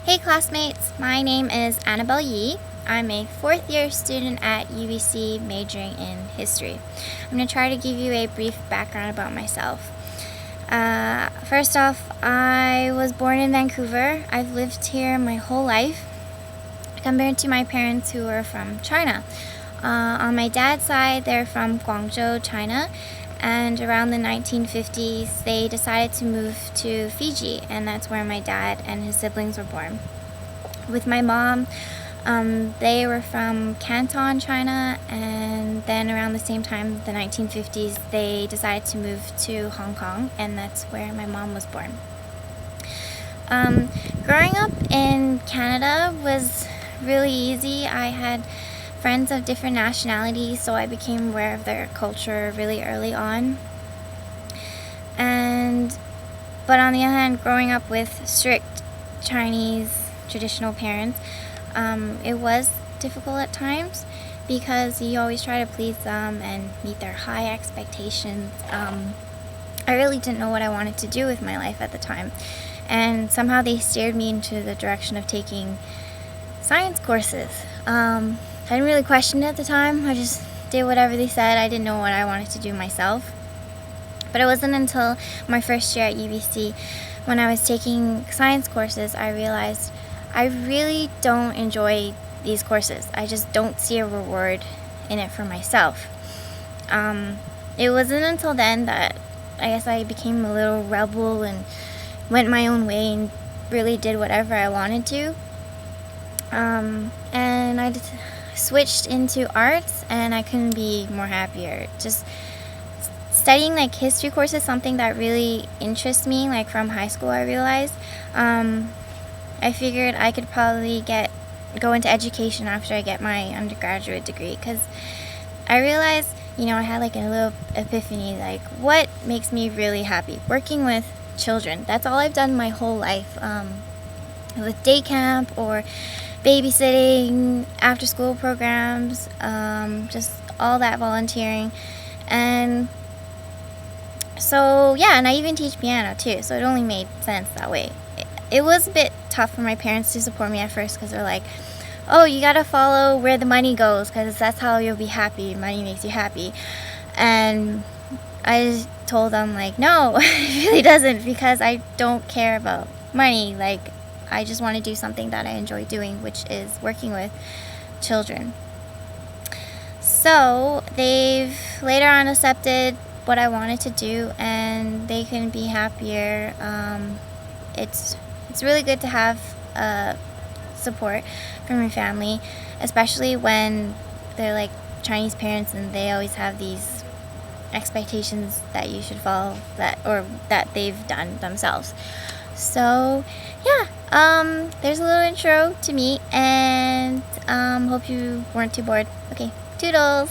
Hey classmates, my name is Annabelle Yee. I'm a fourth year student at UBC majoring in history. I'm going to try to give you a brief background about myself. First off, I was born in Vancouver. I've lived here my whole life compared to my parents who are from China. On my dad's side, they're from Guangzhou, China, and around the 1950s they decided to move to Fiji, and that's where my dad and his siblings were born. With my mom, they were from Canton, China, and then around the same time, the 1950s, they decided to move to Hong Kong, and that's where my mom was born. Growing up in Canada was really easy. I had friends of different nationalities, so I became aware of their culture really early on. But on the other hand, growing up with strict Chinese traditional parents, it was difficult at times because you always try to please them and meet their high expectations. I really didn't know what I wanted to do with my life at the time, and somehow they steered me into the direction of taking science courses. I didn't really question it at the time. I just did whatever they said. I didn't know what I wanted to do myself. But it wasn't until my first year at UBC, when I was taking science courses, I realized I really don't enjoy these courses. I just don't see a reward in it for myself. It wasn't until then that I guess I became a little rebel and went my own way and really did whatever I wanted to. And I switched into arts, and I couldn't be more happier. Just studying like history courses, something that really interests me, like from high school I realized. I figured I could probably go into education after I get my undergraduate degree, because I realized, I had like a little epiphany, like what makes me really happy? Working with children. That's all I've done my whole life. With day camp or babysitting, after school programs, just all that volunteering. And so and I even teach piano too, so it only made sense that way. It was a bit tough for my parents to support me at first, because they're like, oh, you gotta follow where the money goes, because that's how you'll be happy. Money makes you happy. And I just told them, like, no, it really doesn't, because I don't care about money. Like, I just want to do something that I enjoy doing, which is working with children. So they've later on accepted what I wanted to do, and they couldn't be happier. It's really good to have support from your family, especially when they're like Chinese parents and they always have these expectations that you should follow, that they've done themselves. So there's a little intro to me, and hope you weren't too bored. Okay, toodles!